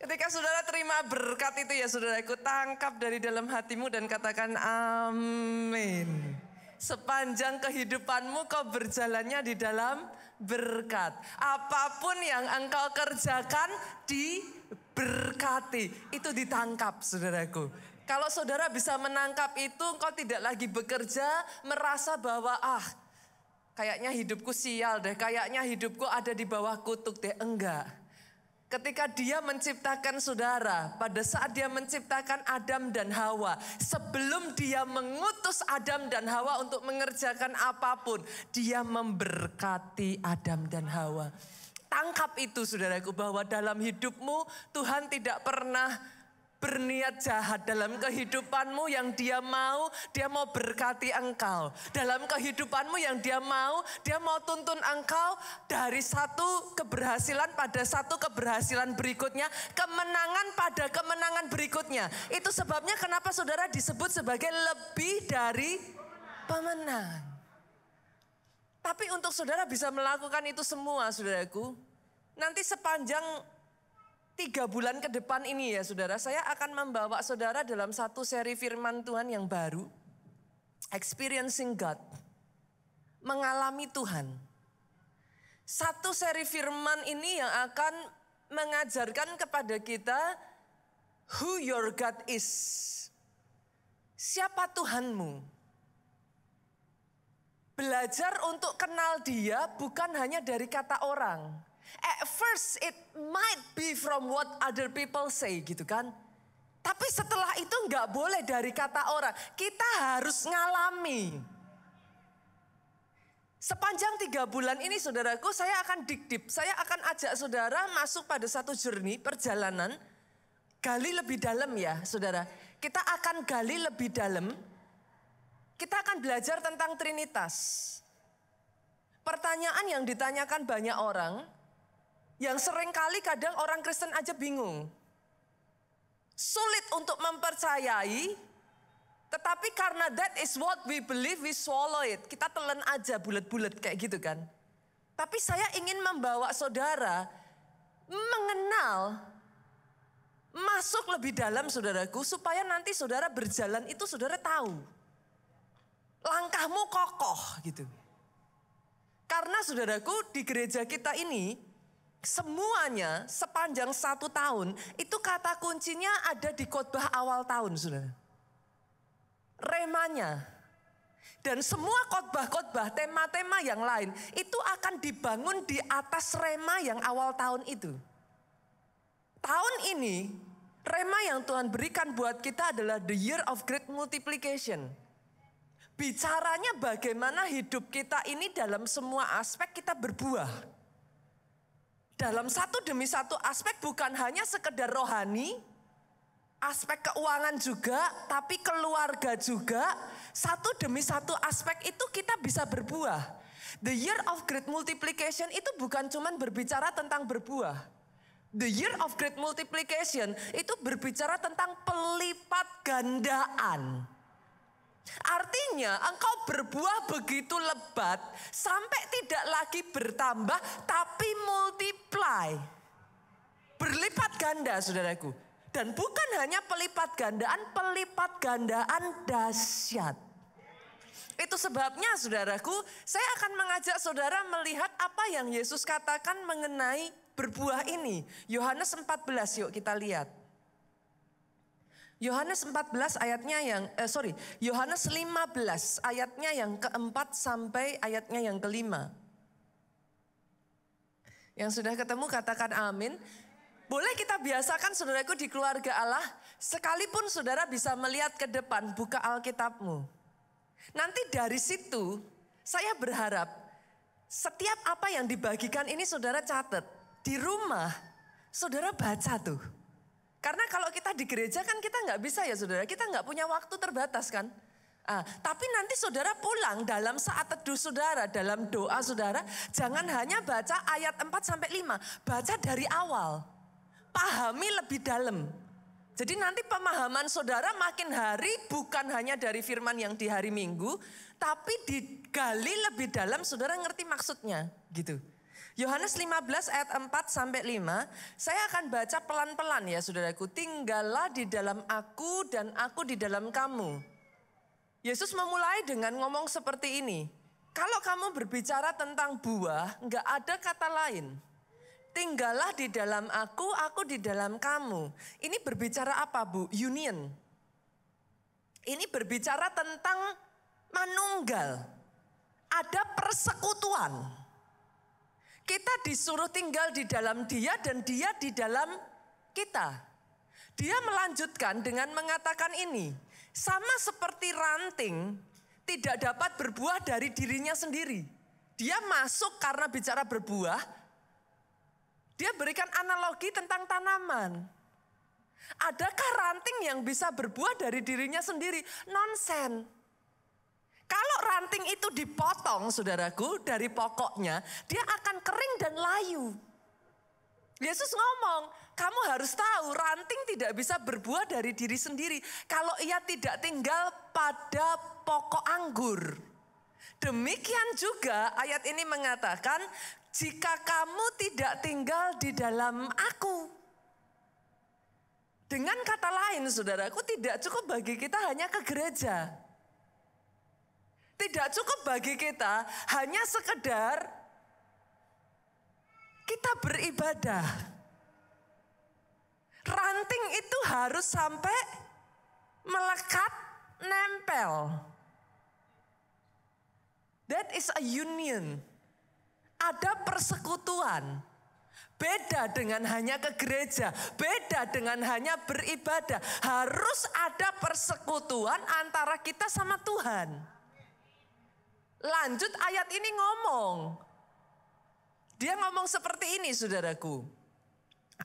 Ketika saudara terima berkat itu ya saudaraku, tangkap dari dalam hatimu dan katakan amin. Sepanjang kehidupanmu kau berjalannya di dalam berkat. Apapun yang engkau kerjakan diberkati. Itu ditangkap saudaraku. Kalau saudara bisa menangkap itu, engkau tidak lagi bekerja merasa bahwa kayaknya hidupku sial deh, kayaknya hidupku ada di bawah kutuk deh. Enggak. Ketika dia menciptakan saudara, pada saat dia menciptakan Adam dan Hawa, sebelum dia mengutus Adam dan Hawa untuk mengerjakan apapun, dia memberkati Adam dan Hawa. Tangkap itu saudaraku, bahwa dalam hidupmu Tuhan tidak pernah berniat jahat. Dalam kehidupanmu yang dia mau berkati engkau. Dalam kehidupanmu yang dia mau tuntun engkau dari satu keberhasilan pada satu keberhasilan berikutnya, kemenangan pada kemenangan berikutnya. Itu sebabnya kenapa saudara disebut sebagai lebih dari pemenang. Tapi untuk saudara bisa melakukan itu semua saudaraku, nanti sepanjang 3 bulan ke depan ini ya saudara, saya akan membawa saudara dalam satu seri firman Tuhan yang baru. Experiencing God. Mengalami Tuhan. Satu seri firman ini yang akan mengajarkan kepada kita who your God is. Siapa Tuhanmu? Belajar untuk kenal dia bukan hanya dari kata orang. At first it might be from what other people say gitu kan. Tapi setelah itu nggak boleh dari kata orang. Kita harus ngalami. Sepanjang 3 bulan ini saudaraku, saya akan dig deep. Saya akan ajak saudara masuk pada satu journey, perjalanan. Gali lebih dalam ya saudara. Kita akan gali lebih dalam. Kita akan belajar tentang Trinitas. Pertanyaan yang ditanyakan banyak orang, yang seringkali kadang orang Kristen aja bingung. Sulit untuk mempercayai, tetapi karena that is what we believe, we swallow it. Kita telan aja bulat-bulat kayak gitu kan. Tapi saya ingin membawa saudara mengenal, masuk lebih dalam saudaraku, supaya nanti saudara berjalan itu saudara tahu. Langkahmu kokoh gitu. Karena saudaraku di gereja kita ini, semuanya sepanjang 1 tahun itu kata kuncinya ada di khotbah awal tahun saudara. Remanya. Dan semua khotbah-khotbah, tema-tema yang lain itu akan dibangun di atas rema yang awal tahun itu. Tahun ini rema yang Tuhan berikan buat kita adalah the year of great multiplication. Bicaranya bagaimana hidup kita ini dalam semua aspek kita berbuah. Dalam satu demi satu aspek, bukan hanya sekedar rohani, aspek keuangan juga, tapi keluarga juga. Satu demi satu aspek itu kita bisa berbuah. The year of great multiplication itu bukan cuma berbicara tentang berbuah. The year of great multiplication itu berbicara tentang pelipat gandaan. Artinya engkau berbuah begitu lebat sampai tidak lagi bertambah tapi multiply. Berlipat ganda saudaraku. Dan bukan hanya pelipat gandaan dahsyat. Itu sebabnya saudaraku, saya akan mengajak saudara melihat apa yang Yesus katakan mengenai berbuah ini. Yohanes 14 yuk kita lihat. Yohanes 14 ayatnya Yohanes 15 ayatnya yang keempat sampai ayatnya yang kelima. Yang sudah ketemu katakan amin. Boleh kita biasakan saudaraku di keluarga Allah, sekalipun saudara bisa melihat ke depan, buka Alkitabmu. Nanti dari situ saya berharap setiap apa yang dibagikan ini saudara catat. Di rumah saudara baca tuh. Karena kalau kita di gereja kan kita nggak bisa ya saudara, kita nggak punya waktu terbatas kan. Tapi nanti saudara pulang dalam saat teduh saudara, dalam doa saudara, jangan hanya baca ayat 4-5, baca dari awal. Pahami lebih dalam. Jadi nanti pemahaman saudara makin hari bukan hanya dari firman yang di hari Minggu, tapi digali lebih dalam saudara ngerti maksudnya gitu. Yohanes 15 ayat 4 sampai 5, saya akan baca pelan-pelan ya saudaraku. Tinggallah di dalam aku dan aku di dalam kamu. Yesus memulai dengan ngomong seperti ini. Kalau kamu berbicara tentang buah, enggak ada kata lain. Tinggallah di dalam aku di dalam kamu. Ini berbicara apa Bu? Union. Ini berbicara tentang manunggal. Ada persekutuan. Kita disuruh tinggal di dalam dia dan dia di dalam kita. Dia melanjutkan dengan mengatakan ini. Sama seperti ranting tidak dapat berbuah dari dirinya sendiri. Dia masuk karena bicara berbuah. Dia berikan analogi tentang tanaman. Adakah ranting yang bisa berbuah dari dirinya sendiri? Nonsen. Kalau ranting itu dipotong, saudaraku, dari pokoknya, dia akan kering dan layu. Yesus ngomong, kamu harus tahu ranting tidak bisa berbuah dari diri sendiri kalau ia tidak tinggal pada pokok anggur. Demikian juga ayat ini mengatakan, jika kamu tidak tinggal di dalam aku. Dengan kata lain, saudaraku, tidak cukup bagi kita hanya ke gereja. Tidak cukup bagi kita hanya sekedar kita beribadah. Ranting itu harus sampai melekat, nempel. That is a union. Ada persekutuan. Beda dengan hanya ke gereja, beda dengan hanya beribadah. Harus ada persekutuan antara kita sama Tuhan. Lanjut ayat ini ngomong. Dia ngomong seperti ini saudaraku.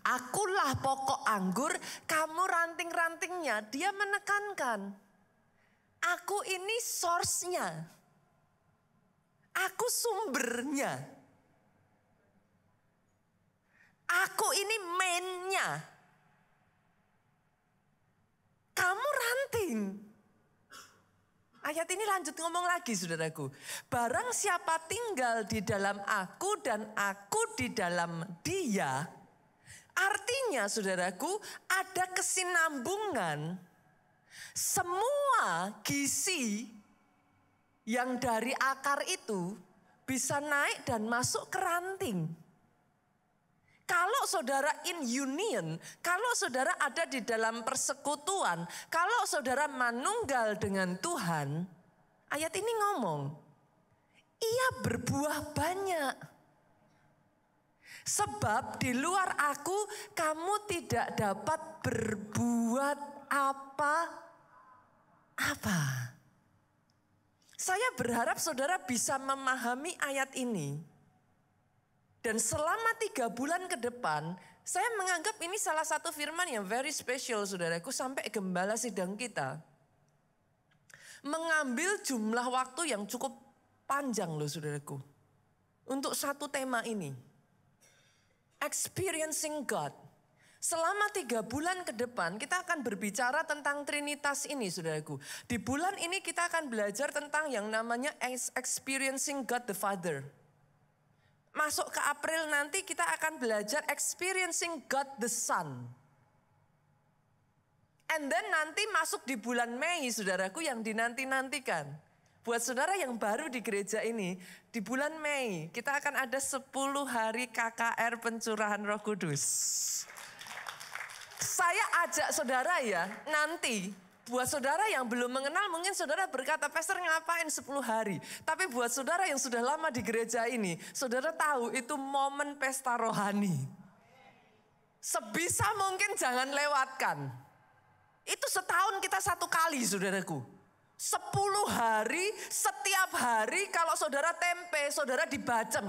Akulah pokok anggur, kamu ranting-rantingnya. Dia menekankan. Aku ini source-nya. Aku sumbernya. Aku ini main-nya. Kamu ranting. Ayat ini lanjut ngomong lagi saudaraku. Barang siapa tinggal di dalam aku dan aku di dalam dia. Artinya saudaraku ada kesinambungan. Semua gizi yang dari akar itu bisa naik dan masuk ke ranting. Kalau saudara in union, kalau saudara ada di dalam persekutuan, kalau saudara manunggal dengan Tuhan, ayat ini ngomong, ia berbuah banyak. Sebab di luar aku kamu tidak dapat berbuat apa-apa. Saya berharap saudara bisa memahami ayat ini. Dan selama 3 bulan ke depan, saya menganggap ini salah satu firman yang very special saudaraku sampai gembala sidang kita. Mengambil jumlah waktu yang cukup panjang loh saudaraku. Untuk satu tema ini. Experiencing God. Selama 3 bulan ke depan kita akan berbicara tentang Trinitas ini saudaraku. Di bulan ini kita akan belajar tentang yang namanya experiencing God the Father. Masuk ke April nanti kita akan belajar experiencing God the Son. And then nanti masuk di bulan Mei saudaraku yang dinanti-nantikan. Buat saudara yang baru di gereja ini, di bulan Mei kita akan ada 10 hari KKR pencurahan Roh Kudus. Saya ajak saudara ya nanti. Buat saudara yang belum mengenal mungkin saudara berkata, Pastor ngapain 10 hari. Tapi buat saudara yang sudah lama di gereja ini, saudara tahu itu momen pesta rohani. Sebisa mungkin jangan lewatkan. Itu setahun kita 1 kali saudaraku. 10 hari, setiap hari kalau saudara tempe, saudara dibacem.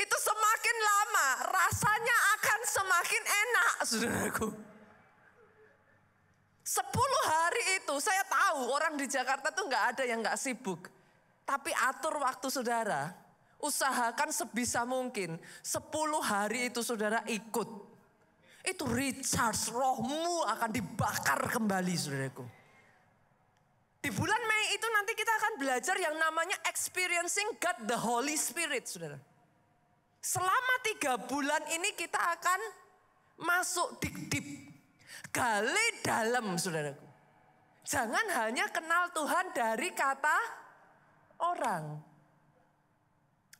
Itu semakin lama rasanya akan semakin enak saudaraku. 10 hari itu saya tahu orang di Jakarta tuh gak ada yang gak sibuk. Tapi atur waktu saudara. Usahakan sebisa mungkin 10 hari itu saudara ikut. Itu recharge, rohmu akan dibakar kembali saudaraku. Di bulan Mei itu nanti kita akan belajar yang namanya experiencing God the Holy Spirit, saudara. Selama 3 bulan ini kita akan masuk deep, gali dalam, saudaraku. Jangan hanya kenal Tuhan dari kata orang.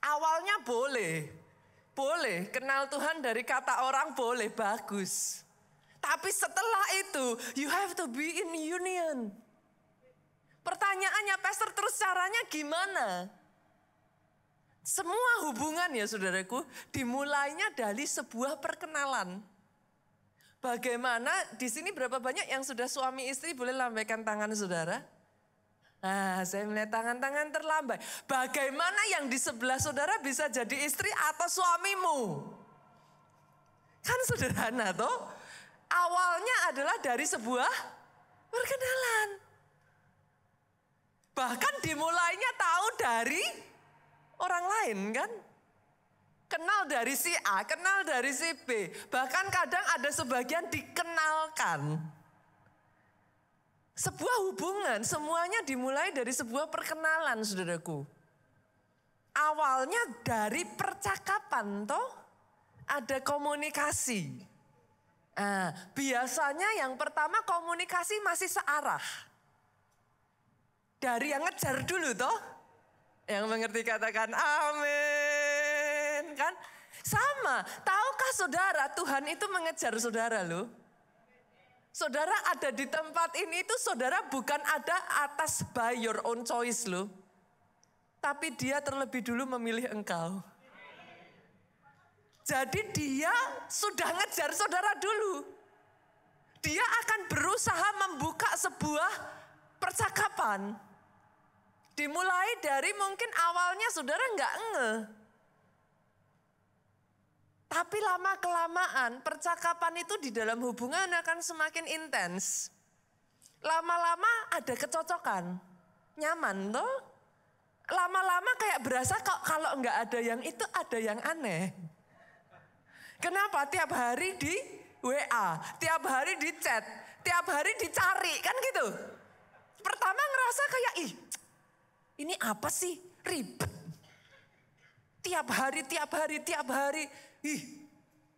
Awalnya boleh kenal Tuhan dari kata orang, boleh, bagus. Tapi setelah itu, you have to be in union. Pertanyaannya, pastor, terus caranya gimana? Semua hubungan ya saudaraku, dimulainya dari sebuah perkenalan. Bagaimana, di sini berapa banyak yang sudah suami istri, boleh lambaikan tangan saudara? Nah, saya melihat tangan-tangan terlambai. Bagaimana yang di sebelah saudara bisa jadi istri atau suamimu? Kan sederhana toh? Awalnya adalah dari sebuah perkenalan. Bahkan dimulainya tahu dari orang lain kan. Kenal dari si A, kenal dari si B. Bahkan kadang ada sebagian dikenalkan. Sebuah hubungan semuanya dimulai dari sebuah perkenalan saudaraku. Awalnya dari percakapan toh. Ada komunikasi. Nah, biasanya yang pertama komunikasi masih searah. Dari yang ngejar dulu toh. Yang mengerti katakan amin. Kan? Sama. Tahukah saudara Tuhan itu mengejar saudara loh. Saudara ada di tempat ini itu saudara bukan ada atas by your own choice loh. Tapi dia terlebih dulu memilih engkau. Jadi dia sudah ngejar saudara dulu. Dia akan berusaha membuka sebuah percakapan. Dimulai dari mungkin awalnya saudara nggak ngeh. Tapi lama-kelamaan percakapan itu di dalam hubungan akan semakin intens. Lama-lama ada kecocokan. Nyaman toh. Lama-lama kayak berasa kalau nggak ada yang itu ada yang aneh. Kenapa? Tiap hari di WA, tiap hari di chat, tiap hari dicari kan gitu. Pertama ngerasa kayak ini apa sih? Ribet. Tiap hari,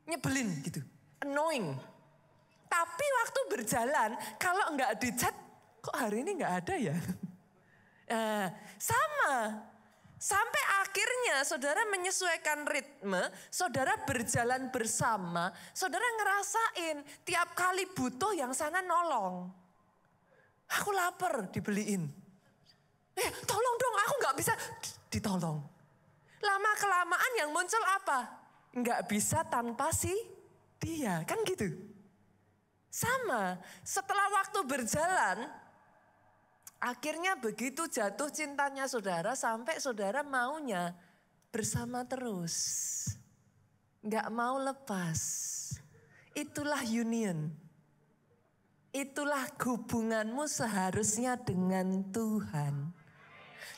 nyebelin gitu. Annoying. Tapi waktu berjalan, kalau enggak di chat, kok hari ini enggak ada ya? Sama. Sampai akhirnya saudara menyesuaikan ritme, saudara berjalan bersama, saudara ngerasain tiap kali butuh yang sana nolong. Aku lapar, dibeliin. Tolong dong, aku nggak bisa ditolong. Lama-kelamaan yang muncul apa? Nggak bisa tanpa si dia, kan gitu. Sama, setelah waktu berjalan, akhirnya begitu jatuh cintanya saudara sampai saudara maunya bersama terus. Nggak mau lepas. Itulah union. Itulah hubunganmu seharusnya dengan Tuhan.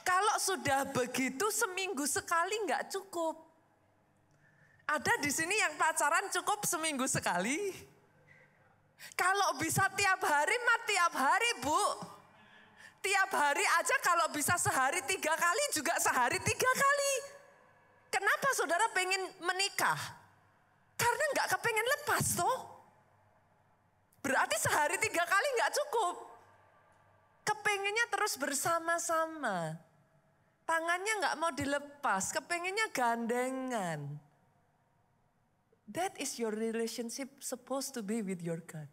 Kalau sudah begitu seminggu sekali nggak cukup. Ada di sini yang pacaran cukup seminggu sekali. Kalau bisa tiap hari mah tiap hari Bu. Tiap hari aja kalau bisa sehari 3 kali juga sehari 3 kali. Kenapa saudara pengen menikah? Karena nggak kepengen lepas toh. Berarti sehari 3 kali nggak cukup. Kepengennya terus bersama-sama. Tangannya nggak mau dilepas, kepengennya gandengan. That is your relationship supposed to be with your God.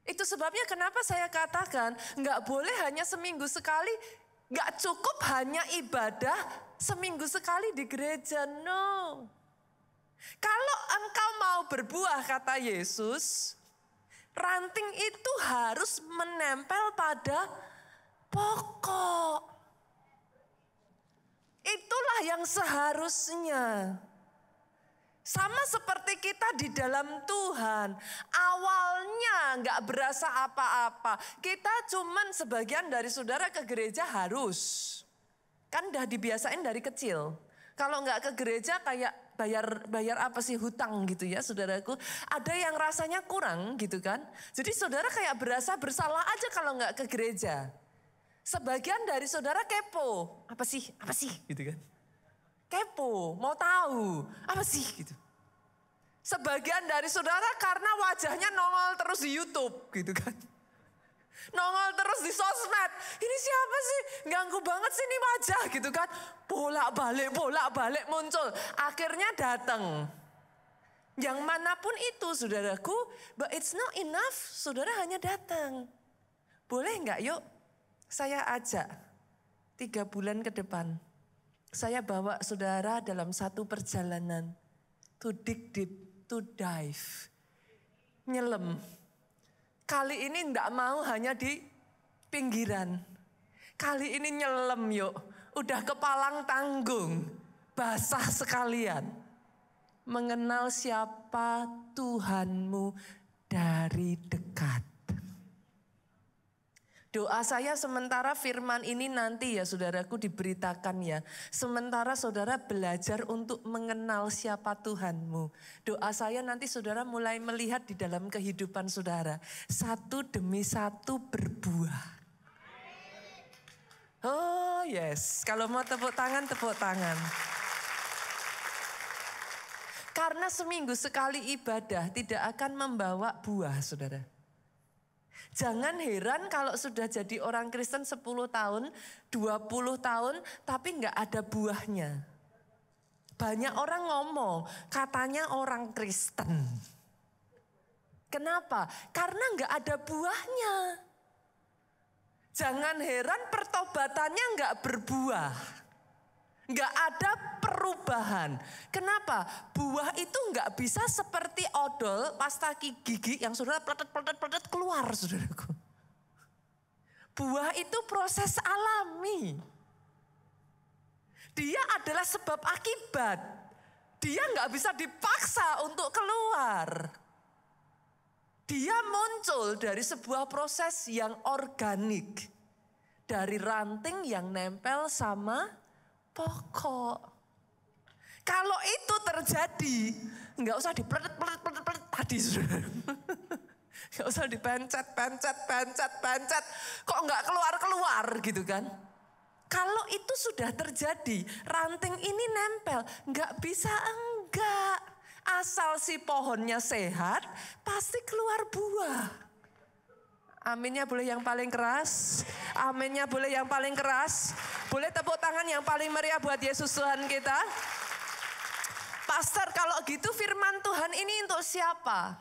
Itu sebabnya kenapa saya katakan nggak boleh hanya seminggu sekali, nggak cukup hanya ibadah seminggu sekali di gereja, no. Kalau engkau mau berbuah kata Yesus, ranting itu harus menempel pada pokok. Itulah yang seharusnya. Sama seperti kita di dalam Tuhan. Awalnya gak berasa apa-apa. Kita cuman sebagian dari saudara ke gereja harus. Kan udah dibiasain dari kecil. Kalau nggak ke gereja kayak bayar apa sih, hutang gitu ya saudaraku. Ada yang rasanya kurang gitu kan. Jadi saudara kayak berasa bersalah aja kalau nggak ke gereja. Sebagian dari saudara kepo. Apa sih gitu kan. Kepo, mau tahu apa sih gitu. Sebagian dari saudara karena wajahnya nongol terus di YouTube gitu kan. Nongol terus di sosmed. Ini siapa sih? Ganggu banget sih ini wajah gitu kan. Bolak-balik muncul. Akhirnya datang. Yang manapun itu saudaraku. But it's not enough. Saudara hanya datang. Boleh nggak yuk saya ajak 3 bulan ke depan. Saya bawa saudara dalam satu perjalanan. To dig deep, to dive. Nyelam. Kali ini enggak mau hanya di pinggiran. Kali ini nyelam yuk. Udah kepalang tanggung. Basah sekalian. Mengenal siapa Tuhanmu dari dekat. Doa saya sementara firman ini nanti ya saudaraku diberitakan ya. Sementara saudara belajar untuk mengenal siapa Tuhanmu. Doa saya nanti saudara mulai melihat di dalam kehidupan saudara. Satu demi satu berbuah. Oh yes, kalau mau tepuk tangan, tepuk tangan. Karena seminggu sekali ibadah tidak akan membawa buah saudara. Jangan heran kalau sudah jadi orang Kristen 10 tahun, 20 tahun, tapi nggak ada buahnya. Banyak orang ngomong, katanya orang Kristen. Kenapa? Karena nggak ada buahnya. Jangan heran pertobatannya nggak berbuah. Nggak ada perubahan. Kenapa? Buah itu nggak bisa seperti odol pasta gigi yang saudara pletet keluar saudaraku. Buah itu proses alami. Dia adalah sebab akibat. Dia nggak bisa dipaksa untuk keluar. Dia muncul dari sebuah proses yang organik. Dari ranting yang nempel sama pokok. Kalau itu terjadi, nggak usah dipletet tadi saudara. Nggak usah dipencet. Kok nggak keluar gitu kan? Kalau itu sudah terjadi, ranting ini nempel, nggak bisa enggak. Asal si pohonnya sehat, pasti keluar buah. Aminnya boleh yang paling keras. Aminnya boleh yang paling keras. Boleh tepuk tangan yang paling meriah buat Yesus Tuhan kita. Pastor, kalau gitu firman Tuhan ini untuk siapa?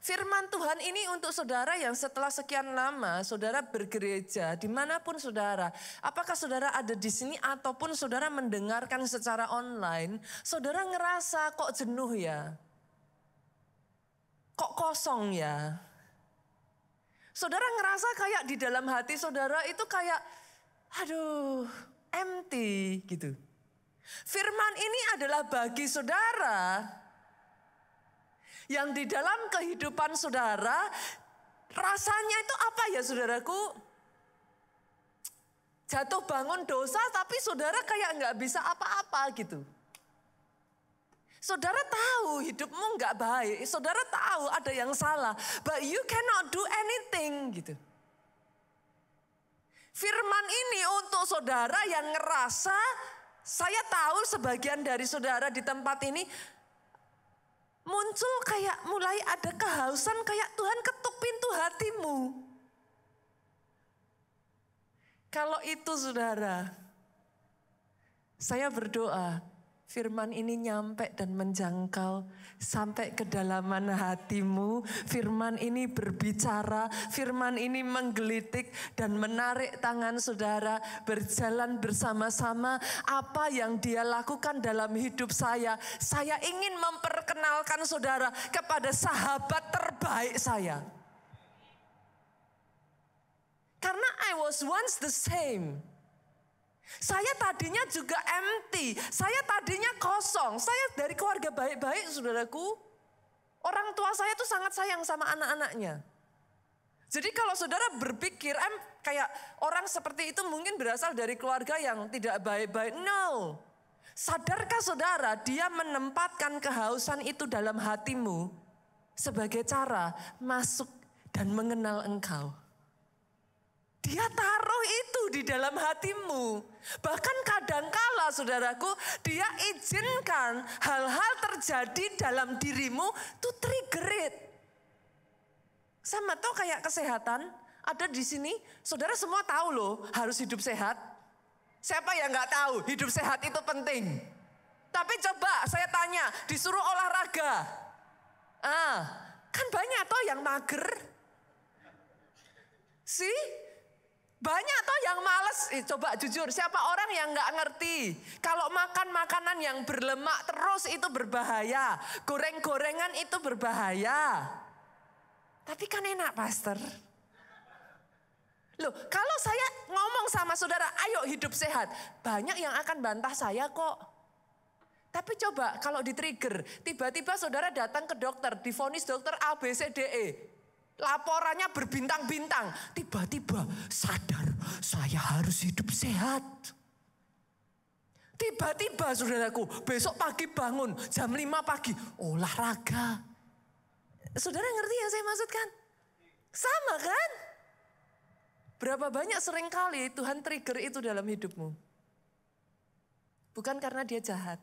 Firman Tuhan ini untuk saudara yang setelah sekian lama saudara bergereja dimanapun saudara. Apakah saudara ada di sini ataupun saudara mendengarkan secara online. Saudara ngerasa kok jenuh ya? Kok kosong ya? Saudara ngerasa kayak di dalam hati saudara itu kayak aduh empty gitu. Firman ini adalah bagi saudara yang di dalam kehidupan saudara rasanya itu apa ya saudaraku? Jatuh bangun dosa tapi saudara kayak nggak bisa apa-apa gitu. Saudara tahu hidupmu nggak baik, saudara tahu ada yang salah, but you cannot do anything gitu. Firman ini untuk saudara yang ngerasa, saya tahu sebagian dari saudara di tempat ini muncul kayak mulai ada kehausan kayak Tuhan ketuk pintu hatimu. Kalau itu saudara, saya berdoa. Firman ini nyampe dan menjangkau sampai kedalaman hatimu. Firman ini berbicara, firman ini menggelitik dan menarik tangan saudara. Berjalan bersama-sama apa yang dia lakukan dalam hidup saya. Saya ingin memperkenalkan saudara kepada sahabat terbaik saya. Karena I was once the same. Saya tadinya juga empty, saya tadinya kosong, saya dari keluarga baik-baik saudaraku. Orang tua saya tuh sangat sayang sama anak-anaknya. Jadi kalau saudara berpikir kayak orang seperti itu mungkin berasal dari keluarga yang tidak baik-baik. No, Sadarkah saudara, dia menempatkan kehausan itu dalam hatimu sebagai cara masuk dan mengenal engkau. Dia taruh itu di dalam hatimu. Bahkan kadangkala saudaraku, dia izinkan hal-hal terjadi dalam dirimu to trigger it. Sama tuh kayak kesehatan, ada di sini, saudara semua tahu loh harus hidup sehat. Siapa yang nggak tahu hidup sehat itu penting? Tapi coba saya tanya, disuruh olahraga. Kan banyak toh yang mager. Banyak toh yang males. Coba jujur, siapa orang yang nggak ngerti kalau makan makanan yang berlemak terus itu berbahaya, goreng-gorengan itu berbahaya. Tapi kan enak, pastor. Loh, kalau saya ngomong sama saudara, ayo hidup sehat, banyak yang akan bantah saya kok. Tapi coba kalau di-trigger, tiba-tiba saudara datang ke dokter, divonis dokter A, B, C, D, E. Laporannya berbintang-bintang, tiba-tiba sadar saya harus hidup sehat. Tiba-tiba saudaraku, besok pagi bangun jam 5 pagi, olahraga. Saudara ngerti yang saya maksudkan? Sama kan? Berapa banyak seringkali Tuhan trigger itu dalam hidupmu. Bukan karena dia jahat,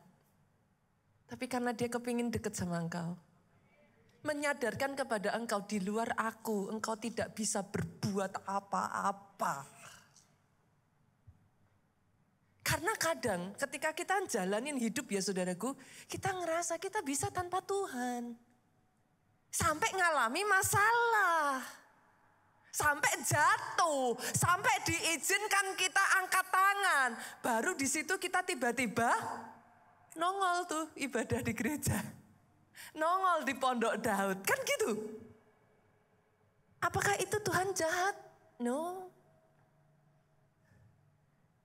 tapi karena dia kepingin deket sama engkau. Menyadarkan kepada engkau, di luar aku, engkau tidak bisa berbuat apa-apa. Karena kadang ketika kita jalanin hidup ya saudaraku, kita ngerasa kita bisa tanpa Tuhan. Sampai ngalami masalah. Sampai jatuh, sampai diizinkan kita angkat tangan. Baru di situ kita tiba-tiba nongol tuh ibadah di gereja. Nongol di pondok Daud, kan gitu. Apakah itu Tuhan jahat? No.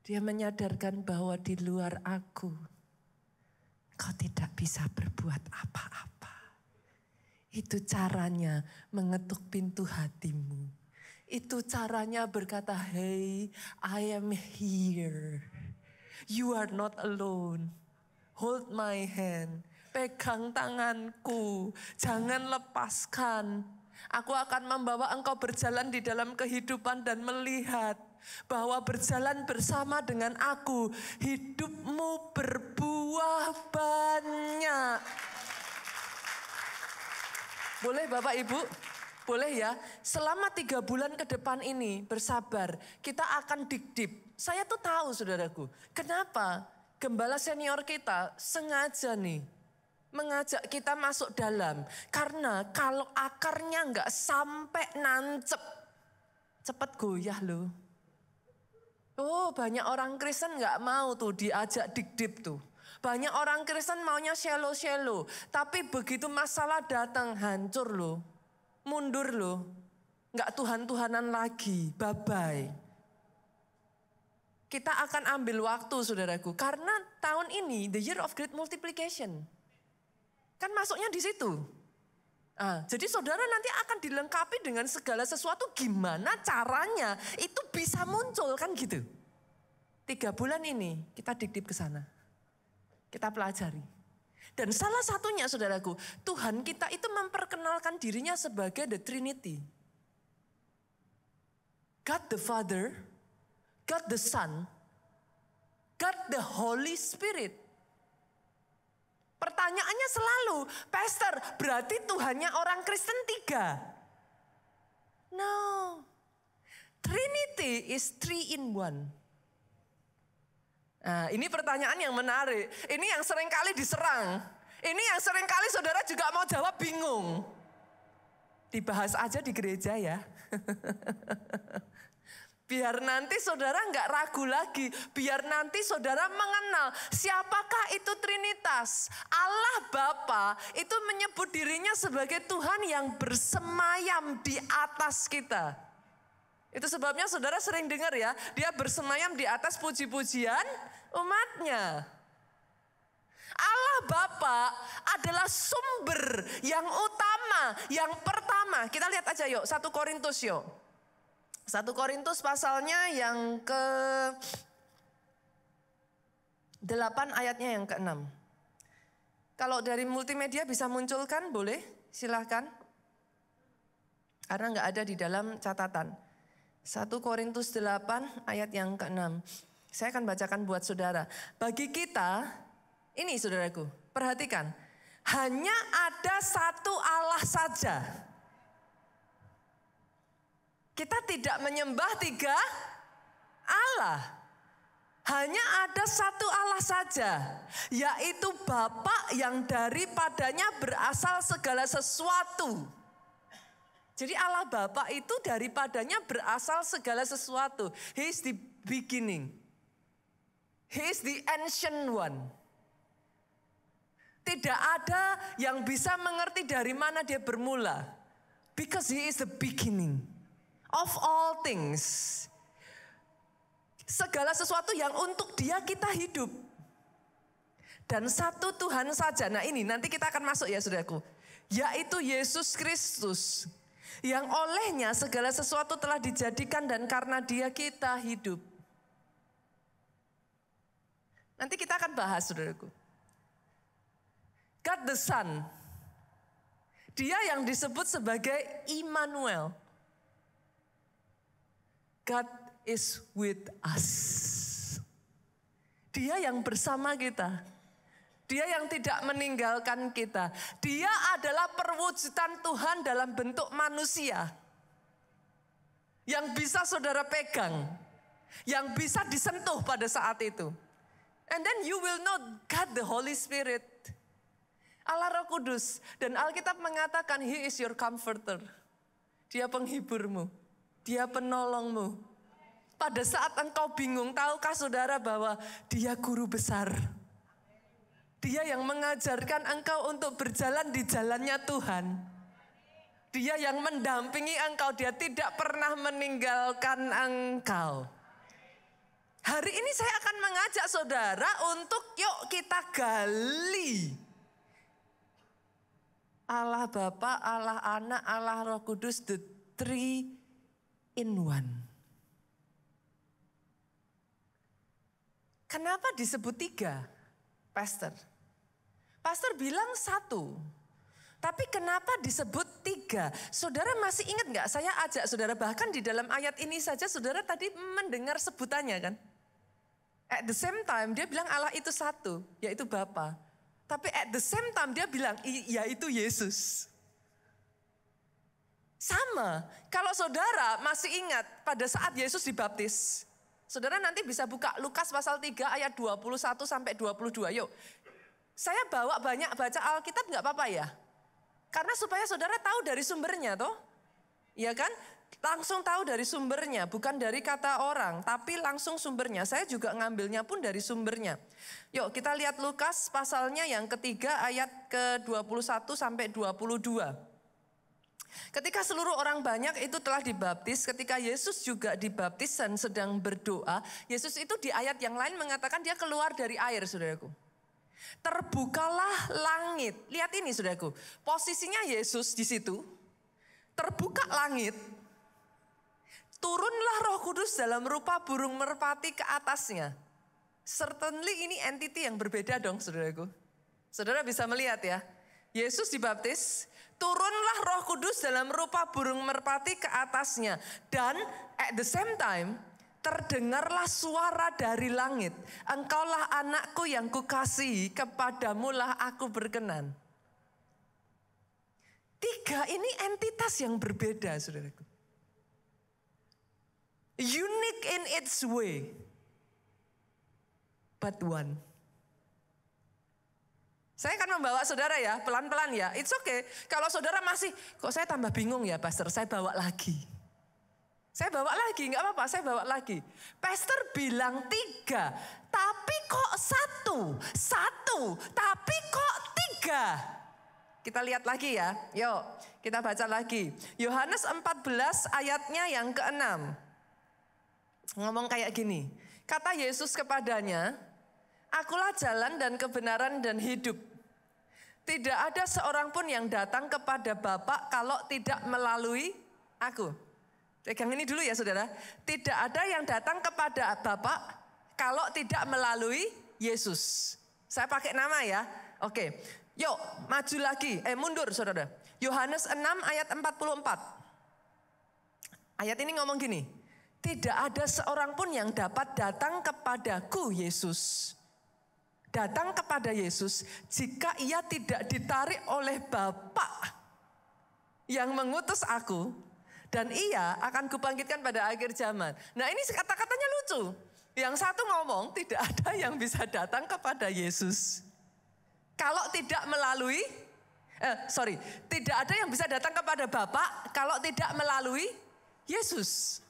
Dia menyadarkan bahwa di luar aku, kau tidak bisa berbuat apa-apa. Itu caranya mengetuk pintu hatimu. Itu caranya berkata, hey, I am here. You are not alone. Hold my hand. Pegang tanganku, jangan lepaskan. Aku akan membawa engkau berjalan di dalam kehidupan dan melihat bahwa berjalan bersama dengan aku, hidupmu berbuah banyak. Boleh Bapak Ibu? Boleh ya? Selama 3 bulan ke depan ini bersabar, kita akan dig-deep. Saya tuh tahu saudaraku, kenapa gembala senior kita sengaja nih mengajak kita masuk dalam. Karena kalau akarnya nggak sampai nancep, cepet goyah loh. Oh, banyak orang Kristen nggak mau tuh diajak dig-deep tuh. Banyak orang Kristen maunya shallow-shallow. Tapi begitu masalah datang hancur loh. Mundur loh. Nggak Tuhan-Tuhanan lagi. Bye-bye. Kita akan ambil waktu saudaraku. Karena tahun ini the year of great multiplication. Kan masuknya di situ. Jadi saudara nanti akan dilengkapi dengan segala sesuatu, gimana caranya itu bisa muncul kan gitu. 3 bulan ini kita didip ke sana. Kita pelajari. Dan salah satunya saudaraku, Tuhan kita itu memperkenalkan dirinya sebagai the Trinity. God the Father, God the Son, God the Holy Spirit. Pertanyaannya selalu, Pastor, berarti Tuhannya orang Kristen 3? No. Trinity is 3 in 1. Nah, ini pertanyaan yang menarik. Ini yang sering kali diserang. Ini yang sering kali saudara juga mau jawab bingung. Dibahas aja di gereja ya. Biar nanti saudara nggak ragu lagi. Biar nanti saudara mengenal siapakah itu Trinitas. Allah Bapa itu menyebut dirinya sebagai Tuhan yang bersemayam di atas kita. Itu sebabnya saudara sering dengar ya. Dia bersemayam di atas puji-pujian umatnya. Allah Bapa adalah sumber yang utama, yang pertama. Kita lihat aja yuk, 1 Korintus yuk. 1 Korintus pasalnya yang ke 8 ayatnya yang ke-6. Kalau dari multimedia bisa munculkan, boleh, silahkan. Karena nggak ada di dalam catatan. 1 Korintus 8 ayat yang ke-6. Saya akan bacakan buat saudara. Bagi kita, ini saudaraku, perhatikan. Hanya ada satu Allah saja. Kita tidak menyembah 3 Allah. Hanya ada satu Allah saja, yaitu Bapa yang daripadanya berasal segala sesuatu. Jadi Allah Bapa itu daripadanya berasal segala sesuatu. He is the beginning. He is the ancient one. Tidak ada yang bisa mengerti dari mana dia bermula. Because he is the beginning of all things. Segala sesuatu yang untuk dia kita hidup. Dan satu Tuhan saja. Nah ini nanti kita akan masuk ya saudaraku. Yaitu Yesus Kristus. Yang olehnya segala sesuatu telah dijadikan dan karena dia kita hidup. Nanti kita akan bahas saudaraku. God the Son. Dia yang disebut sebagai Immanuel. God is with us. Dia yang bersama kita. Dia yang tidak meninggalkan kita. Dia adalah perwujudan Tuhan dalam bentuk manusia. Yang bisa saudara pegang. Yang bisa disentuh pada saat itu. And then you will know God the Holy Spirit. Allah Roh Kudus. Dan Alkitab mengatakan He is your comforter. Dia penghiburmu. Dia penolongmu. Pada saat engkau bingung, tahukah saudara bahwa dia guru besar. Dia yang mengajarkan engkau untuk berjalan di jalannya Tuhan. Dia yang mendampingi engkau, dia tidak pernah meninggalkan engkau. Hari ini saya akan mengajak saudara untuk yuk kita gali. Allah Bapa, Allah Anak, Allah Roh Kudus, the 3 in 1. Kenapa disebut 3, Pastor? Pastor bilang 1. Tapi kenapa disebut 3? Saudara masih ingat nggak? Saya ajak saudara, bahkan di dalam ayat ini saja saudara tadi mendengar sebutannya kan? At the same time dia bilang Allah itu 1, yaitu Bapa. Tapi at the same time dia bilang yaitu Yesus. Sama, kalau saudara masih ingat pada saat Yesus dibaptis. Saudara nanti bisa buka Lukas pasal 3 ayat 21 sampai 22. Yuk, saya bawa banyak baca Alkitab nggak apa-apa ya? Karena supaya saudara tahu dari sumbernya toh. Iya kan? Langsung tahu dari sumbernya, bukan dari kata orang, tapi langsung sumbernya. Saya juga ngambilnya pun dari sumbernya. Yuk kita lihat Lukas pasalnya yang ketiga ayat ke-21 sampai 22. Ketika seluruh orang banyak itu telah dibaptis, ketika Yesus juga dibaptis dan sedang berdoa, Yesus itu di ayat yang lain mengatakan dia keluar dari air, saudaraku. Terbukalah langit. Lihat ini, saudaraku. Posisinya Yesus di situ. Terbuka langit. Turunlah Roh Kudus dalam rupa burung merpati ke atasnya. Certainly ini entity yang berbeda dong, saudaraku. Saudara bisa melihat ya. Yesus dibaptis, turunlah Roh Kudus dalam rupa burung merpati ke atasnya. Dan at the same time, terdengarlah suara dari langit. Engkaulah anakku yang kukasihi, kepadamulah aku berkenan. 3 ini entitas yang berbeda, saudaraku. Unique in its way, but one. Saya akan membawa saudara ya, pelan-pelan ya. It's okay. Kalau saudara masih, kok saya tambah bingung ya Pastor, saya bawa lagi. Saya bawa lagi, gak apa-apa, saya bawa lagi. Pastor bilang 3, tapi kok 1, tapi kok 3. Kita lihat lagi ya, yuk kita baca lagi. Yohanes 14 ayatnya yang ke-6. Ngomong kayak gini, kata Yesus kepadanya, Akulah jalan dan kebenaran dan hidup. Tidak ada seorang pun yang datang kepada Bapa kalau tidak melalui aku. Pegang ini dulu ya saudara. Tidak ada yang datang kepada Bapa kalau tidak melalui Yesus. Saya pakai nama ya. Oke. Yuk, maju lagi. Mundur saudara. Yohanes 6 ayat 44. Ayat ini ngomong gini. Tidak ada seorang pun yang dapat datang kepadaku, Yesus. Datang kepada Yesus jika ia tidak ditarik oleh Bapa yang mengutus aku. Dan ia akan kubangkitkan pada akhir zaman. Nah ini kata-katanya lucu. Yang satu ngomong tidak ada yang bisa datang kepada Yesus kalau tidak melalui, tidak ada yang bisa datang kepada Bapa kalau tidak melalui Yesus.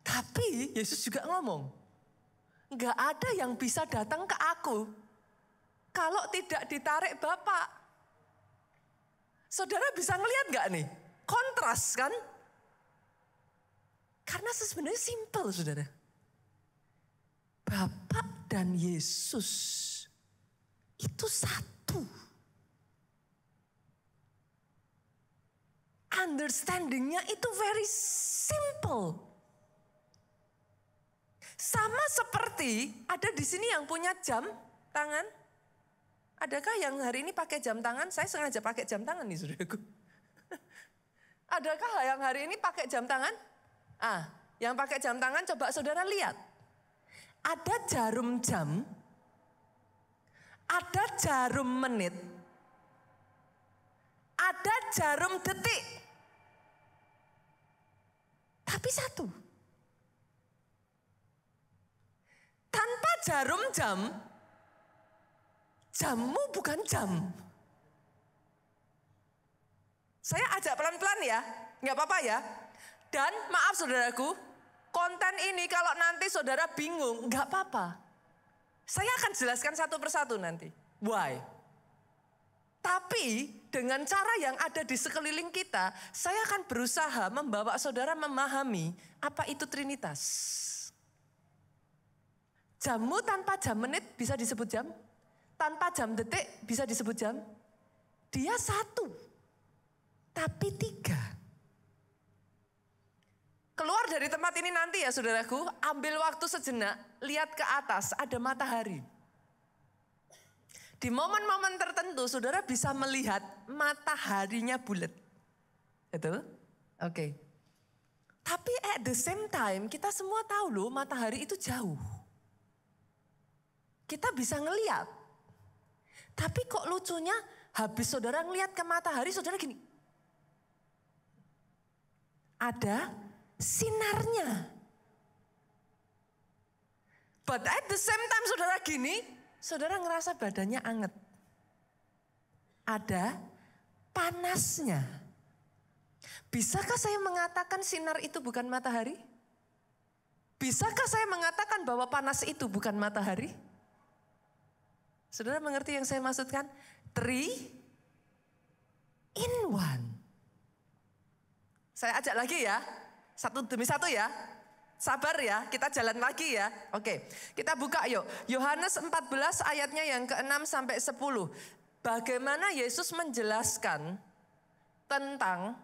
Tapi Yesus juga ngomong, enggak ada yang bisa datang ke aku kalau tidak ditarik Bapa. Saudara bisa ngelihat enggak nih? Kontras kan? Karena sebenarnya simple saudara. Bapa dan Yesus itu satu. Understandingnya itu very simple. Sama seperti ada di sini yang punya jam tangan. Adakah yang hari ini pakai jam tangan? Saya sengaja pakai jam tangan nih saudaraku. Adakah yang hari ini pakai jam tangan? Yang pakai jam tangan coba saudara lihat. Ada jarum jam, ada jarum menit, ada jarum detik. Tapi satu. Tanpa jarum jam, jammu bukan jam. Saya ajak pelan-pelan ya, nggak apa-apa ya. Dan maaf saudaraku, konten ini kalau nanti saudara bingung, nggak apa-apa. Saya akan jelaskan satu persatu nanti. Why? Tapi dengan cara yang ada di sekeliling kita, saya akan berusaha membawa saudara memahami apa itu Trinitas. Jammu tanpa jam menit bisa disebut jam. Tanpa jam detik bisa disebut jam. Dia satu, tapi tiga. Keluar dari tempat ini nanti ya saudaraku, ambil waktu sejenak, lihat ke atas, ada matahari. Di momen-momen tertentu saudara bisa melihat mataharinya bulat. Betul? Oke. Tapi at the same time kita semua tahu loh matahari itu jauh. Kita bisa ngelihat. Tapi kok lucunya habis saudara ngelihat ke matahari saudara gini. Ada sinarnya. But at the same time saudara gini, saudara ngerasa badannya anget. Ada panasnya. Bisakah saya mengatakan sinar itu bukan matahari? Bisakah saya mengatakan bahwa panas itu bukan matahari? Saudara mengerti yang saya maksudkan? 3 in 1. Saya ajak lagi ya. Satu demi satu ya. Sabar ya, kita jalan lagi ya. Oke, kita buka yuk. Yohanes 14 ayatnya yang ke-6 sampai 10. Bagaimana Yesus menjelaskan tentang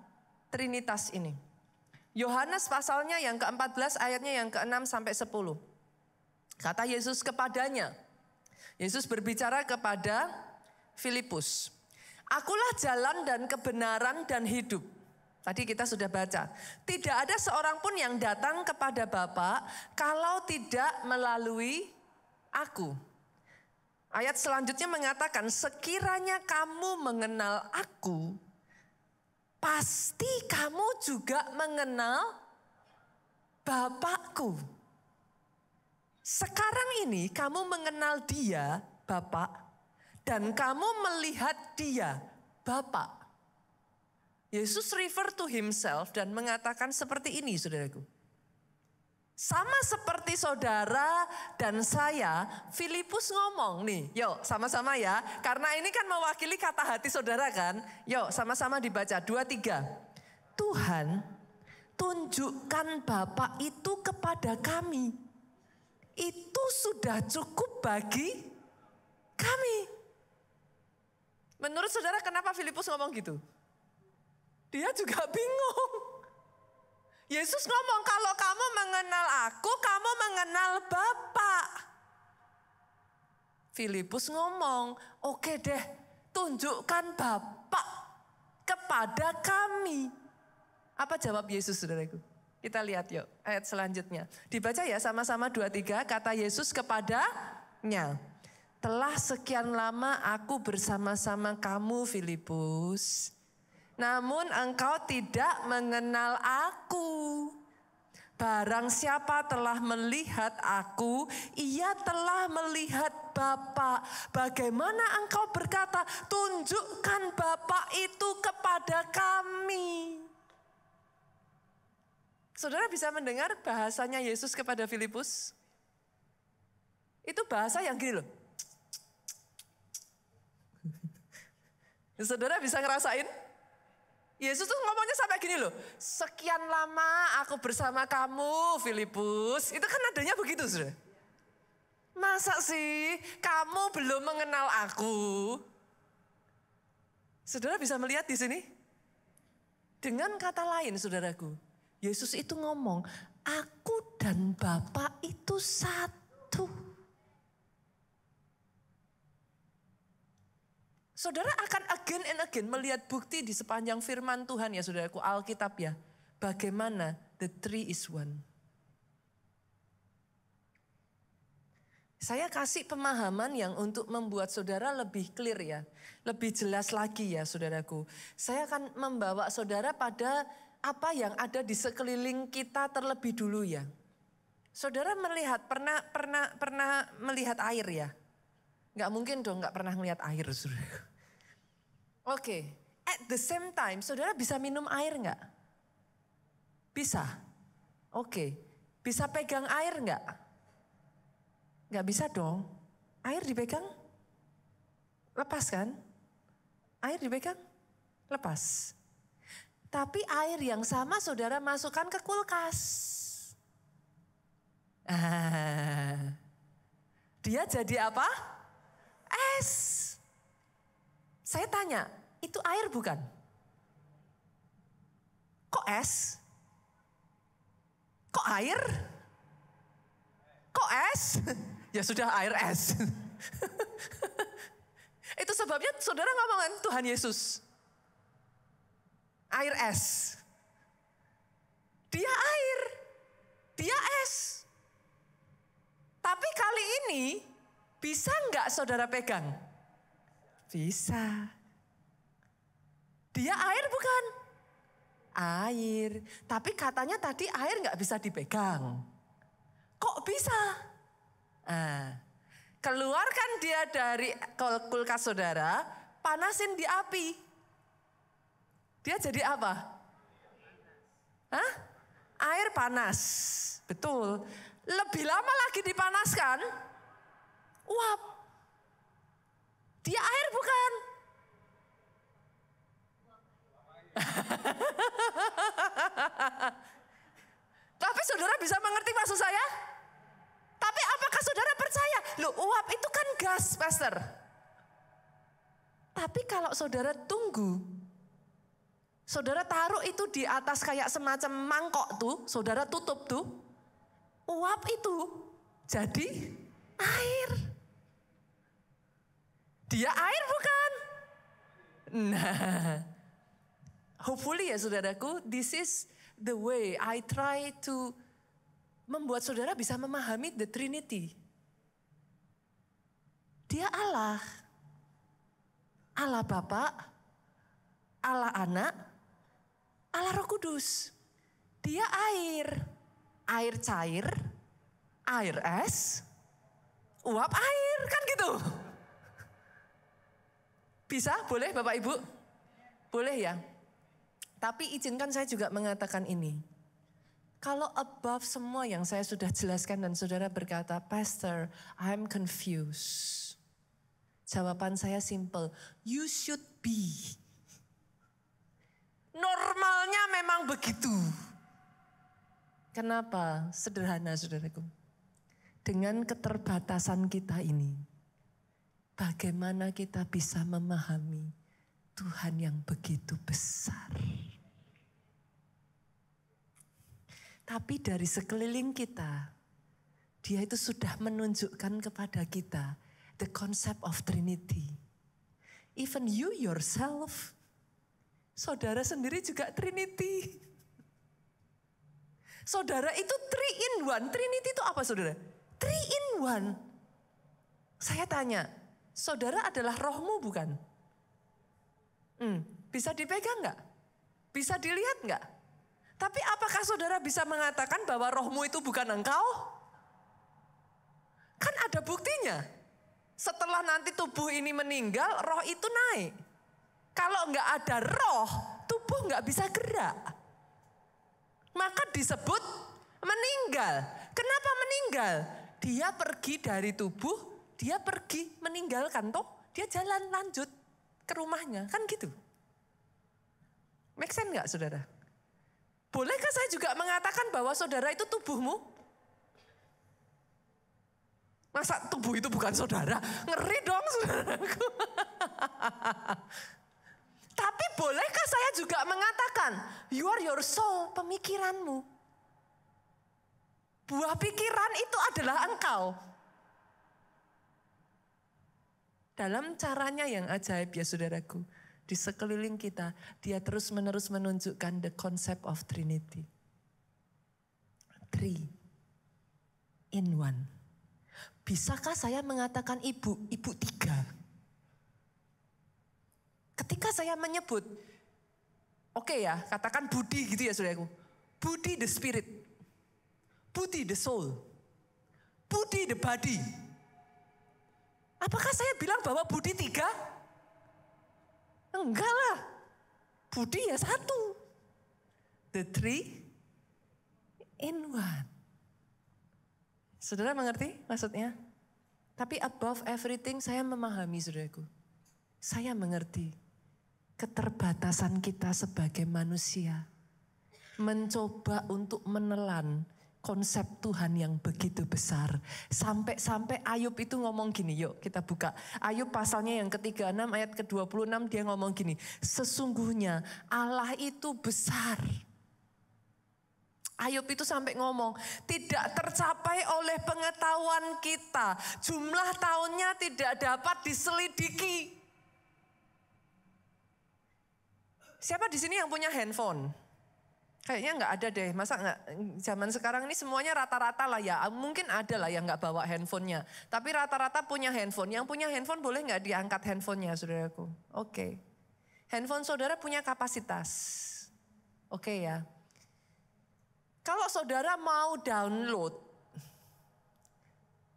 Trinitas ini. Yohanes pasalnya yang ke-14 ayatnya yang ke-6 sampai 10. Kata Yesus kepadanya. Yesus berbicara kepada Filipus. Akulah jalan dan kebenaran dan hidup. Tadi kita sudah baca. Tidak ada seorang pun yang datang kepada Bapa kalau tidak melalui aku. Ayat selanjutnya mengatakan, sekiranya kamu mengenal aku, pasti kamu juga mengenal Bapakku. Sekarang ini kamu mengenal dia, Bapa, dan kamu melihat dia, Bapa. Yesus refer to himself dan mengatakan seperti ini, saudaraku. Sama seperti saudara dan saya, Filipus ngomong nih, yuk sama-sama ya. Karena ini kan mewakili kata hati saudara kan. Yuk sama-sama dibaca, 2, 3. Tuhan, tunjukkan Bapa itu kepada kami. Itu sudah cukup bagi kami. Menurut saudara kenapa Filipus ngomong gitu? Dia juga bingung. Yesus ngomong kalau kamu mengenal aku, kamu mengenal Bapa. Filipus ngomong, oke deh, tunjukkan Bapa kepada kami. Apa jawab Yesus, saudaraku? Kita lihat yuk ayat selanjutnya. Dibaca ya sama-sama 2-3, kata Yesus kepadanya. Telah sekian lama aku bersama-sama kamu Filipus, namun engkau tidak mengenal aku. Barang siapa telah melihat aku, ia telah melihat Bapa. Bagaimana engkau berkata, tunjukkan Bapa itu kepada kami. Saudara bisa mendengar bahasanya Yesus kepada Filipus? Itu bahasa yang gini loh. Saudara bisa ngerasain? Yesus tuh ngomongnya sampai gini loh. Sekian lama aku bersama kamu Filipus. Itu kan nadanya begitu, saudara. Masa sih kamu belum mengenal aku? Saudara bisa melihat di sini? Dengan kata lain, saudaraku, Yesus itu ngomong, aku dan Bapa itu satu. Saudara akan again and again melihat bukti di sepanjang firman Tuhan ya saudaraku, Alkitab ya. Bagaimana the three is one. Saya kasih pemahaman yang untuk membuat saudara lebih clear ya. Lebih jelas lagi ya saudaraku. Saya akan membawa saudara pada apa yang ada di sekeliling kita terlebih dulu ya. Saudara melihat, pernah melihat air ya? Nggak mungkin dong nggak pernah melihat air, saudara. Oke, at the same time, saudara bisa minum air nggak? Bisa. Oke, bisa pegang air nggak? Nggak bisa dong. Air dipegang, lepas kan? Air dipegang, lepas. Tapi air yang sama saudara masukkan ke kulkas. Dia jadi apa? Es. Saya tanya, itu air bukan? Kok es? Kok air? Kok es? Ya sudah air es. Itu sebabnya saudara ngomongin Tuhan Yesus. Air es. Dia air. Dia es. Tapi kali ini bisa nggak saudara pegang? Bisa. Dia air bukan? Air. Tapi katanya tadi air nggak bisa dipegang. Kok bisa? Keluarkan dia dari kulkas saudara, panasin di api. Dia jadi apa? Hah? Air panas. Betul. Lebih lama lagi dipanaskan, uap. Dia air bukan? Tapi saudara bisa mengerti maksud saya? Tapi apakah saudara percaya? Loh, uap itu kan gas, Pastor. Tapi kalau saudara tunggu, saudara taruh itu di atas kayak semacam mangkok tuh, saudara tutup tuh, uap itu jadi air. Dia air bukan? Nah, hopefully ya saudaraku, this is the way I try to membuat saudara bisa memahami the Trinity. Dia Allah. Allah Bapa, Allah Anak, Allah Roh Kudus. Dia air. Air cair, air es, uap air, kan gitu. Bisa? Boleh Bapak Ibu? Boleh ya? Tapi izinkan saya juga mengatakan ini. Kalau above semua yang saya sudah jelaskan dan saudara berkata, Pastor, I'm confused. Jawaban saya simple, you should be. Normalnya memang begitu. Kenapa? Sederhana saudaraku. Dengan keterbatasan kita ini, bagaimana kita bisa memahami Tuhan yang begitu besar. Tapi dari sekeliling kita, Dia itu sudah menunjukkan kepada kita The concept of Trinity. Even you yourself, saudara sendiri juga Trinity. Saudara itu 3 in 1. Trinity itu apa saudara? 3 in 1. Saya tanya, saudara adalah rohmu bukan? Bisa dipegang gak? Bisa dilihat gak? Tapi apakah saudara bisa mengatakan bahwa rohmu itu bukan engkau? Kan ada buktinya. Setelah nanti tubuh ini meninggal, roh itu naik. Kalau nggak ada roh, tubuh nggak bisa gerak. Maka disebut meninggal. Kenapa meninggal? Dia pergi dari tubuh, dia pergi meninggalkan toh. Dia jalan lanjut ke rumahnya, kan gitu. Make sense nggak saudara? Bolehkah saya juga mengatakan bahwa saudara itu tubuhmu? Masa tubuh itu bukan saudara? Ngeri dong saudaraku. Tapi bolehkah saya juga mengatakan, you are your soul, pemikiranmu. Buah pikiran itu adalah engkau. Dalam caranya yang ajaib ya saudaraku. Di sekeliling kita, dia terus menerus menunjukkan the concept of Trinity. 3 in 1. Bisakah saya mengatakan ibu 3? Ketika saya menyebut, oke ya, katakan Budi gitu ya saudaraku. Budi the spirit, Budi the soul, Budi the body. Apakah saya bilang bahwa Budi 3? Enggak lah, Budi ya 1. The 3 in 1. Saudara mengerti maksudnya? Tapi above everything saya memahami saudaraku. Saya mengerti keterbatasan kita sebagai manusia. Mencoba untuk menelan konsep Tuhan yang begitu besar. Sampai Ayub itu ngomong gini, yuk kita buka. Ayub pasalnya yang ke-36 ayat ke-26 dia ngomong gini. Sesungguhnya Allah itu besar. Ayub itu sampai ngomong, tidak tercapai oleh pengetahuan kita. Jumlah tahunnya tidak dapat diselidiki. Siapa di sini yang punya handphone? Kayaknya nggak ada deh, masa nggak? Zaman sekarang ini semuanya rata-rata lah ya. Mungkin ada lah yang nggak bawa handphonenya. Tapi rata-rata punya handphone. Yang punya handphone boleh nggak diangkat handphonenya saudaraku? Oke. Handphone saudara punya kapasitas. Oke ya. Kalau saudara mau download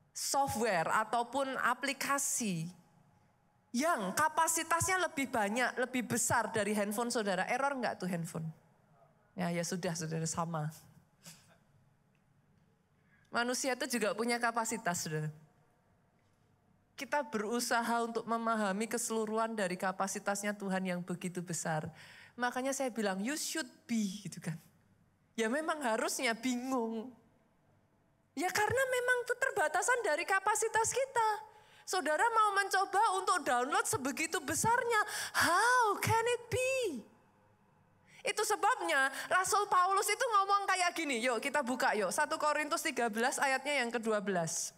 software ataupun aplikasi yang kapasitasnya lebih banyak, lebih besar dari handphone saudara, error nggak tuh handphone? Ya sudah saudara, sama. Manusia itu juga punya kapasitas saudara. Kita berusaha untuk memahami keseluruhan dari kapasitasnya Tuhan yang begitu besar. Makanya saya bilang you should be gitu kan. Ya memang harusnya bingung. Ya karena memang keterbatasan dari kapasitas kita. Saudara mau mencoba untuk download sebegitu besarnya. How can it be? Itu sebabnya Rasul Paulus itu ngomong kayak gini. Yuk kita buka yuk. 1 Korintus 13 ayatnya yang ke-12.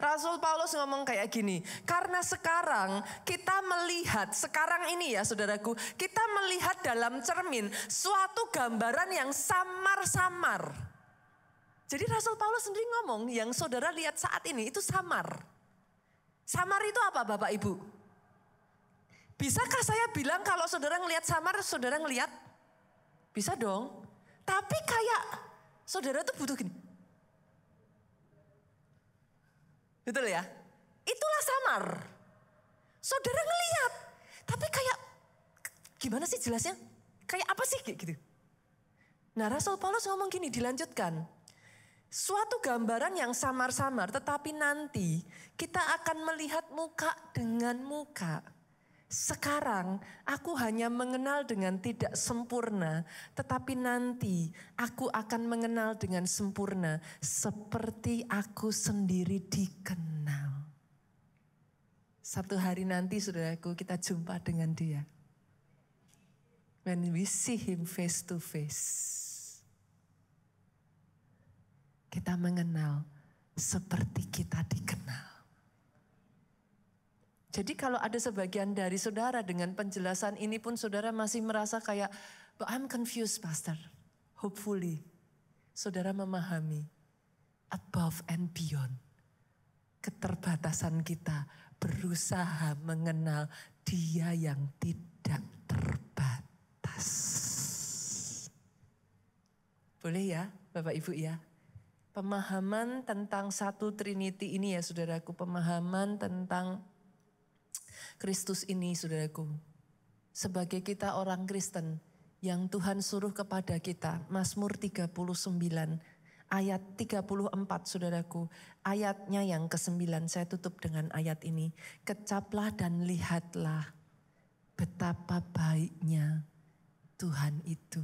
Rasul Paulus ngomong kayak gini. Karena sekarang kita melihat, sekarang ini ya saudaraku. Kita melihat dalam cermin suatu gambaran yang samar-samar. Jadi Rasul Paulus sendiri ngomong yang saudara lihat saat ini itu samar. Samar itu apa Bapak Ibu? Bisakah saya bilang kalau saudara ngelihat samar, saudara ngelihat? Bisa dong. Tapi kayak saudara tuh butuh gini. Betul ya? Itulah samar. Saudara ngelihat. Tapi kayak, gimana sih jelasnya? Kayak apa sih gitu? Nah Rasul Paulus ngomong gini, dilanjutkan. Suatu gambaran yang samar-samar, tetapi nanti kita akan melihat muka dengan muka. Sekarang aku hanya mengenal dengan tidak sempurna, tetapi nanti aku akan mengenal dengan sempurna seperti aku sendiri dikenal. Satu hari nanti saudaraku kita jumpa dengan dia. When we see him face to face. Kita mengenal seperti kita dikenal. Jadi kalau ada sebagian dari saudara dengan penjelasan ini pun saudara masih merasa kayak, but I'm confused pastor. Hopefully saudara memahami above and beyond. Keterbatasan kita berusaha mengenal Dia yang tidak terbatas. Boleh ya Bapak Ibu ya? Pemahaman tentang satu Trinity ini ya saudaraku, pemahaman tentang Kristus ini saudaraku. Sebagai kita orang Kristen yang Tuhan suruh kepada kita, Mazmur 39 ayat 34 saudaraku. Ayatnya yang ke-9 saya tutup dengan ayat ini. Kecaplah dan lihatlah betapa baiknya Tuhan itu.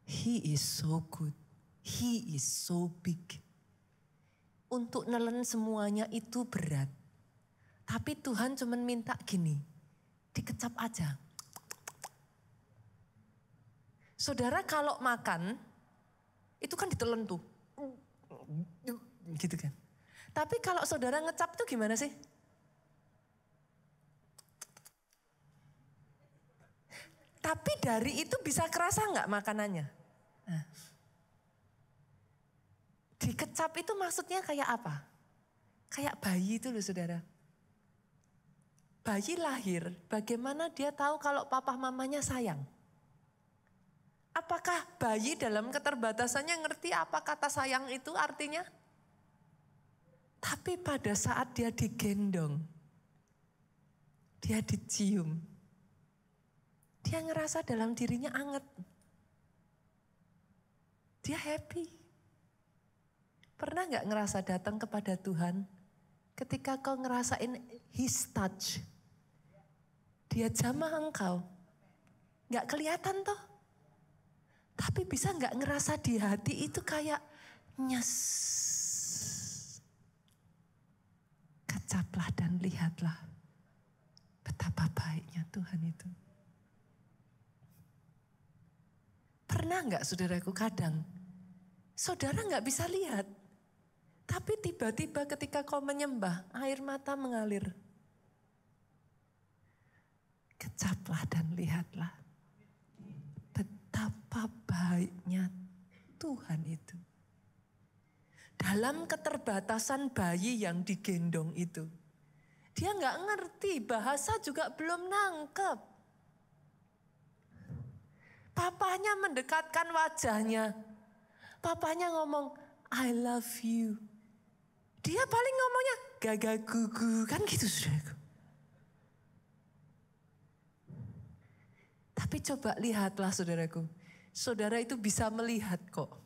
He is so good. He is so big. Untuk nelen semuanya itu berat. Tapi Tuhan cuma minta gini, dikecap aja. Saudara kalau makan, itu kan ditelan tuh. Gitu kan. Tapi kalau saudara ngecap tuh gimana sih? Tapi dari itu bisa kerasa nggak makanannya? Nah. Dikecap itu maksudnya kayak apa? Kayak bayi itu loh saudara. Bayi lahir, bagaimana dia tahu kalau papa mamanya sayang? Apakah bayi dalam keterbatasannya ngerti apa kata sayang itu artinya? Tapi pada saat dia digendong, dia dicium, dia ngerasa dalam dirinya anget. Dia happy. Pernah gak ngerasa datang kepada Tuhan ketika kau ngerasain His touch? Dia jamah engkau. Gak kelihatan toh. Tapi bisa gak ngerasa di hati itu kayak nyes. Kecaplah dan lihatlah betapa baiknya Tuhan itu. Pernah gak saudaraku kadang saudara gak bisa lihat. Tapi tiba-tiba ketika kau menyembah air mata mengalir. Kecaplah dan lihatlah betapa baiknya Tuhan itu. Dalam keterbatasan bayi yang digendong itu. Dia gak ngerti, bahasa juga belum nangkep. Papanya mendekatkan wajahnya. Papanya ngomong, I love you. Dia paling ngomongnya gaga gugu, kan gitu saudaraku. Tapi coba lihatlah saudaraku. Saudara itu bisa melihat kok.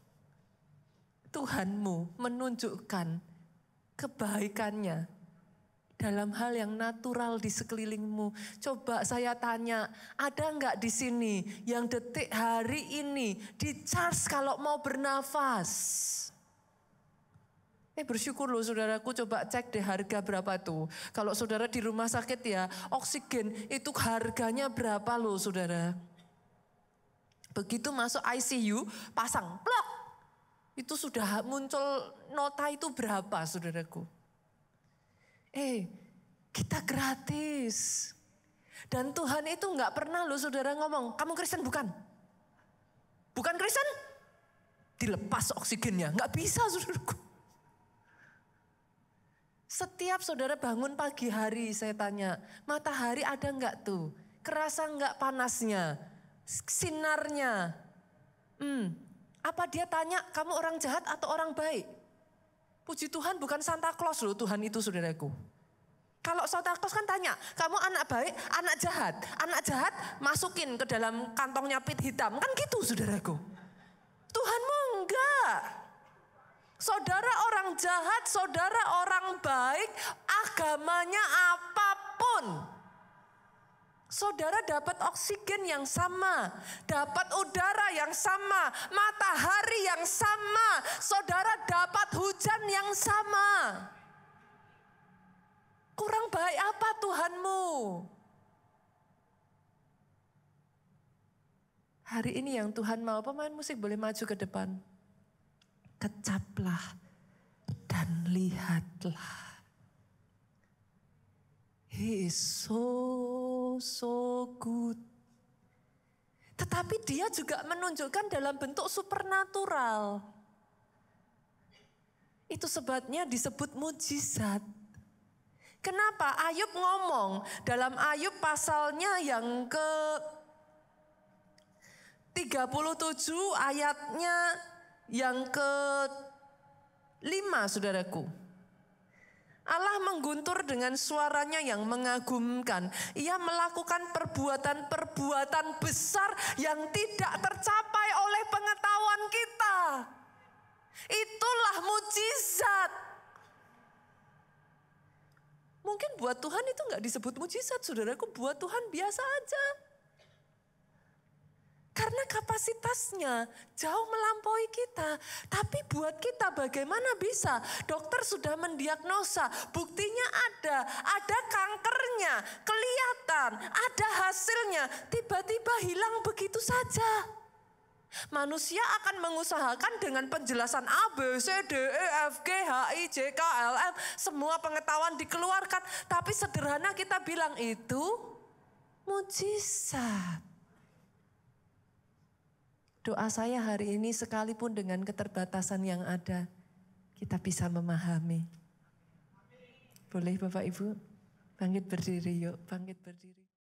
Tuhanmu menunjukkan kebaikannya dalam hal yang natural di sekelilingmu. Coba saya tanya, ada enggak di sini yang detik hari ini di charge kalau mau bernafas? Bersyukur loh saudaraku, coba cek deh harga berapa tuh. Kalau saudara di rumah sakit ya, oksigen itu harganya berapa loh saudara. Begitu masuk ICU, pasang, plok. Itu sudah muncul nota itu berapa saudaraku. Kita gratis. Dan Tuhan itu gak pernah loh saudara ngomong, kamu Kristen bukan? Bukan Kristen? Dilepas oksigennya, gak bisa saudaraku. Setiap saudara bangun pagi hari saya tanya, matahari ada enggak tuh? Kerasa enggak panasnya? Sinarnya? Apa dia tanya kamu orang jahat atau orang baik? Puji Tuhan bukan Santa Claus loh Tuhan itu saudaraku. Kalau Santa Claus kan tanya, kamu anak baik, anak jahat. Anak jahat masukin ke dalam kantongnya pit hitam. Kan gitu saudaraku. Tuhanmu enggak. Saudara orang jahat, saudara orang baik, agamanya apapun. Saudara dapat oksigen yang sama, dapat udara yang sama, matahari yang sama, saudara dapat hujan yang sama. Kurang baik apa Tuhanmu? Hari ini yang Tuhan mau, pemain musik boleh maju ke depan. Kecaplah dan lihatlah He is so good. Tetapi dia juga menunjukkan dalam bentuk supernatural. Itu sebabnya disebut mujizat. Kenapa? Ayub ngomong dalam Ayub pasalnya yang ke 37 ayatnya yang ke 5, saudaraku. Allah mengguntur dengan suaranya yang mengagumkan. Ia melakukan perbuatan-perbuatan besar yang tidak tercapai oleh pengetahuan kita. Itulah mujizat. Mungkin buat Tuhan itu enggak disebut mujizat, saudaraku. Buat Tuhan biasa aja. Karena kapasitasnya jauh melampaui kita. Tapi buat kita bagaimana bisa? Dokter sudah mendiagnosa, buktinya ada kankernya, kelihatan, ada hasilnya. Tiba-tiba hilang begitu saja. Manusia akan mengusahakan dengan penjelasan A, B, C, D, E, F, G, H, I, J, K, L, M. Semua pengetahuan dikeluarkan. Tapi sederhana kita bilang itu mujizat. Doa saya hari ini sekalipun dengan keterbatasan yang ada, kita bisa memahami. Boleh Bapak Ibu? Bangkit berdiri yuk, bangkit berdiri.